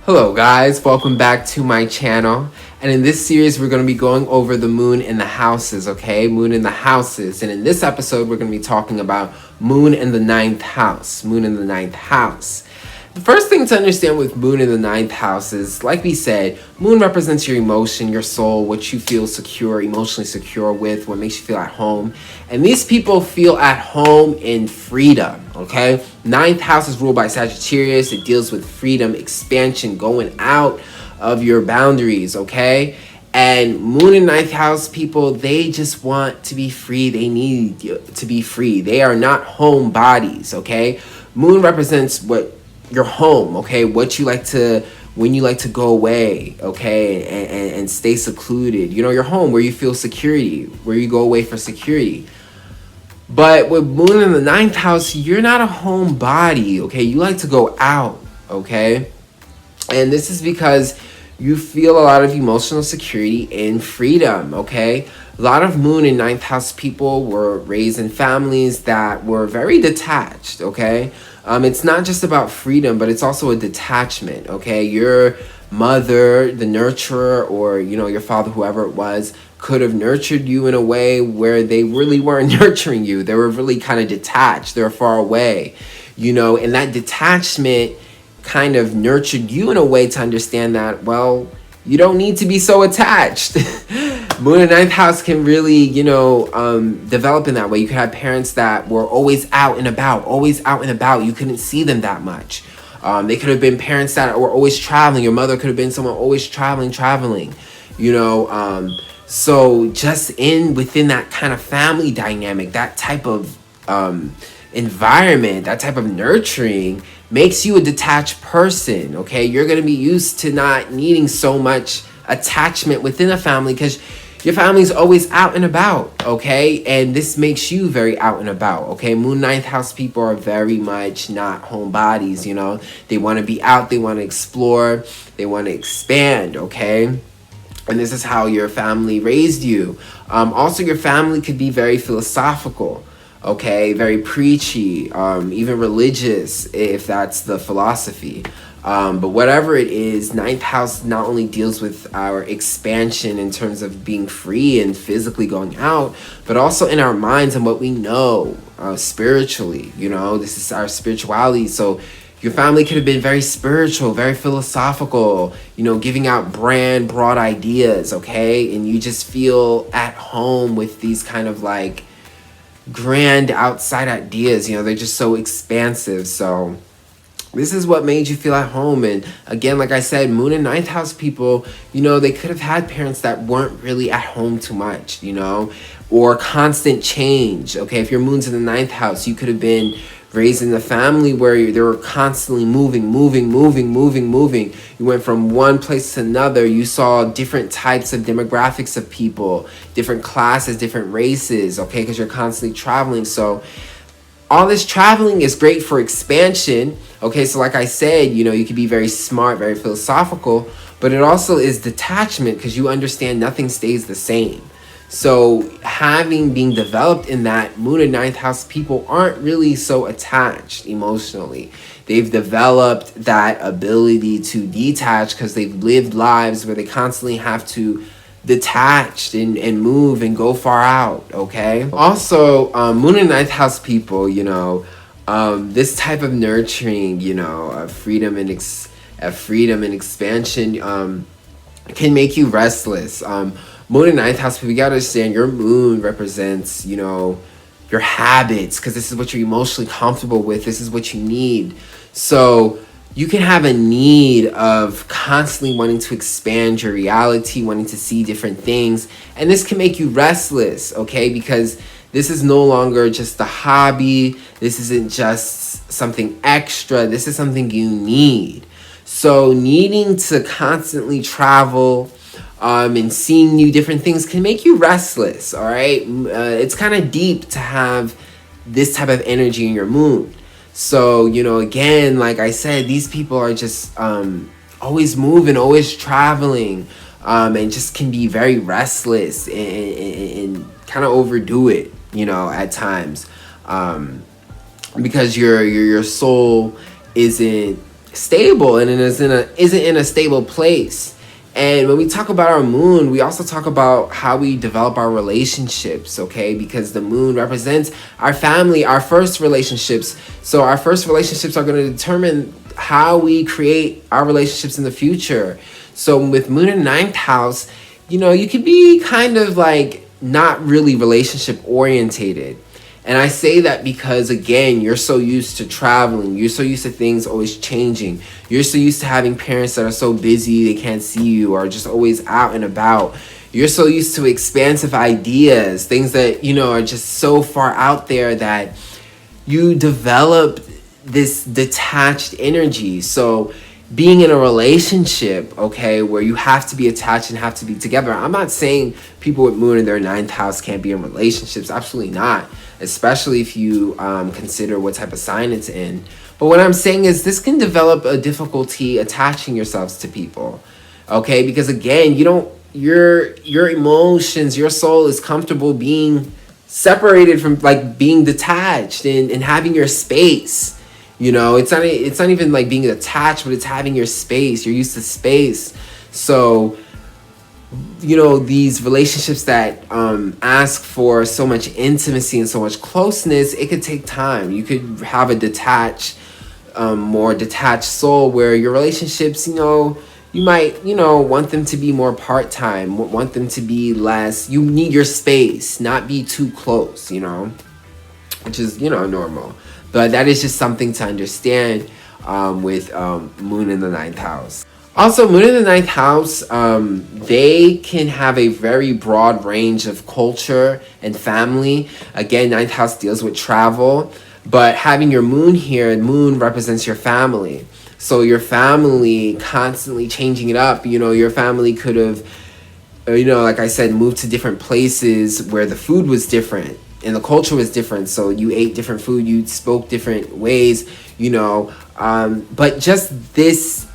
Hello guys, welcome back to my channel. And in this series we're going to be going over the moon in the houses, okay? Moon in the houses. And in this episode we're going to be talking about moon in the ninth house. Moon in the ninth house. The first thing to understand with moon in the ninth house is, like we said, moon represents your emotion, your soul, what you feel secure, emotionally secure with, what makes you feel at home. And these people feel at home in freedom, okay? Ninth house is ruled by Sagittarius. It deals with freedom, expansion, going out of your boundaries, okay? And moon in ninth house people, they just want to be free. They need to be free. They are not home bodies, okay? Moon represents what your home, okay? What you like to, when you like to go away, okay? And stay secluded. You know, your home where you feel security, where you go away for security. But with moon in the ninth house, you're not a home body, okay? You like to go out, okay? And this is because you feel a lot of emotional security and freedom, okay? A lot of moon in ninth house people were raised in families that were very detached, okay? It's not just about freedom, but it's also a detachment, okay? Your mother, the nurturer, or, you know, your father, whoever it was, could have nurtured you in a way where they really weren't nurturing you. They were really kind of detached. They were far away, you know, and that detachment kind of nurtured you in a way to understand that, well, you don't need to be so attached. Moon in ninth house can really, you know, develop in that way. You could have parents that were always out and about, always out and about. You couldn't see them that much. They could have been parents that were always traveling. Your mother could have been someone always traveling, you know. So just within that kind of family dynamic, that type of environment, that type of nurturing makes you a detached person, okay? You're going to be used to not needing so much attachment within a family because your family's always out and about, okay? And this makes you very out and about, okay? Moon ninth house people are very much not home bodies, you know? They want to be out, they want to explore, they want to expand, okay? And this is how your family raised you. Also, your family could be very philosophical, okay? Very preachy, even religious, if that's the philosophy. But whatever it is, ninth house not only deals with our expansion in terms of being free and physically going out, but also in our minds and what we know spiritually. You know, this is our spirituality. So your family could have been very spiritual, very philosophical, you know, giving out broad ideas, okay? And you just feel at home with these kind of like grand outside ideas, you know, they're just so expansive. So this is what made you feel at home. And again, like I said, moon and ninth house people, you know, they could have had parents that weren't really at home too much, you know, or constant change, okay? If your moon's in the ninth house, you could have been raised in a family where they were constantly moving. You went from one place to another. You saw different types of demographics of people, different classes, different races, okay, because you're constantly traveling. So all this traveling is great for expansion, okay? So like I said, you know, you could be very smart, very philosophical, but it also is detachment because you understand nothing stays the same. So being developed in that moon and ninth house, people aren't really so attached emotionally. They've developed that ability to detach because they've lived lives where they constantly have to detach and move and go far out, okay? Also, moon and ninth house people, you know, this type of nurturing, you know, freedom and expansion can make you restless. Moon and ninth house people, you gotta understand your moon represents, you know, your habits, because this is what you're emotionally comfortable with. This is what you need. So you can have a need of constantly wanting to expand your reality, wanting to see different things. And this can make you restless, okay? Because this is no longer just a hobby. This isn't just something extra. This is something you need. So needing to constantly travel and seeing new different things can make you restless, all right? It's kind of deep to have this type of energy in your moon. So, you know, again, like I said, these people are just always moving, always traveling, and just can be very restless and kind of overdo it, you know, at times, because your soul isn't stable and isn't in a stable place. And when we talk about our moon, we also talk about how we develop our relationships, okay? Because the moon represents our family, our first relationships. So our first relationships are going to determine how we create our relationships in the future. So with moon in 9th house, you know, you can be kind of like not really relationship orientated. And I say that because, again, you're so used to traveling. You're so used to things always changing. You're so used to having parents that are so busy they can't see you or just always out and about. You're so used to expansive ideas, things that, you know, are just so far out there that you develop this detached energy. So being in a relationship, okay, where you have to be attached and have to be together. I'm not saying people with moon in their 9th house can't be in relationships. Absolutely not. Especially if you consider what type of sign it's in. But what I'm saying is this can develop a difficulty attaching yourselves to people. Okay, because again, your emotions, your soul is comfortable being separated from, like, being detached and having your space. You know, it's not even like being attached, but it's having your space. You're used to space. So, you know, these relationships that ask for so much intimacy and so much closeness, it could take time. You could have a detached, more detached soul where your relationships, you know, you might, you know, want them to be more part-time, want them to be less. You need your space, not be too close, you know, which is, you know, normal. But that is just something to understand with moon in the 9th house. Also, moon in the 9th house, they can have a very broad range of culture and family. Again, 9th house deals with travel. But having your moon here, moon represents your family. So your family constantly changing it up. You know, your family could have, you know, like I said, moved to different places where the food was different and the culture was different. So you ate different food, you spoke different ways, you know. But just this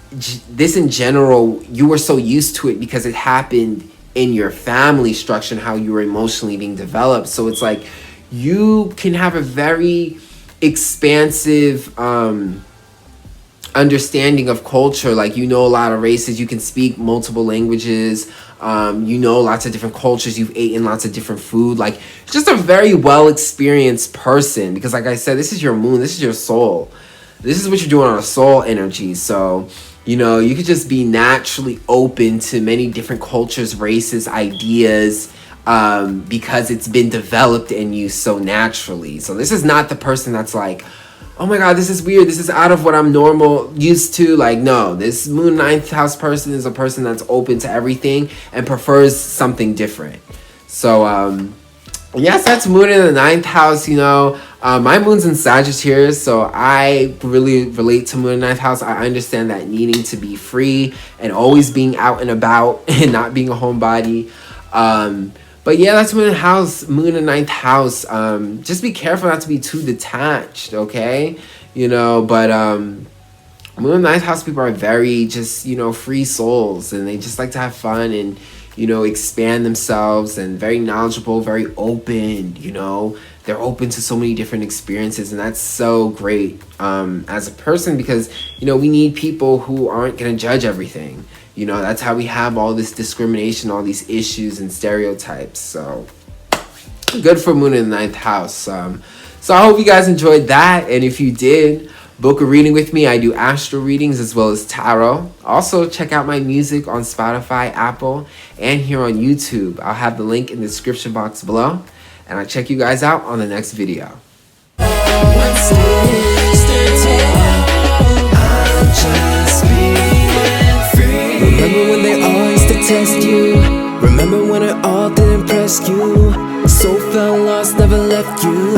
in general, you were so used to it because it happened in your family structure and how you were emotionally being developed. So it's like you can have a very expansive understanding of culture. Like, you know, a lot of races, you can speak multiple languages, you know, lots of different cultures, you've eaten lots of different food. Like, just a very well experienced person, because like I said, this is your moon, this is your soul, this is what you're doing on a soul energy. So, you know, you could just be naturally open to many different cultures, races, ideas, because it's been developed in you so naturally. So this is not the person that's like, oh my God, this is weird, this is out of what I'm used to. Like, no, this moon 9th house person is a person that's open to everything and prefers something different. So, yes, that's moon in the 9th house, you know. My moon's in Sagittarius, so I really relate to moon in 9th house. I understand that needing to be free and always being out and about and not being a homebody. But yeah, that's moon in 9th house. Just be careful not to be too detached, okay? You know, but moon in 9th house people are very just, you know, free souls, and they just like to have fun and, you know, expand themselves, and very knowledgeable, very open, you know. They're open to so many different experiences, and that's so great as a person, because, you know, we need people who aren't going to judge everything. You know, that's how we have all this discrimination, all these issues and stereotypes. So, good for moon in the 9th house. So I hope you guys enjoyed that, and if you did, book a reading with me. I do astro readings as well as tarot. Also, check out my music on Spotify, Apple, and here on YouTube. I'll have the link in the description box below. And I'll check you guys out on the next video. Remember when they all used to test you? Remember when it all didn't impress you? So felt lost, never left you.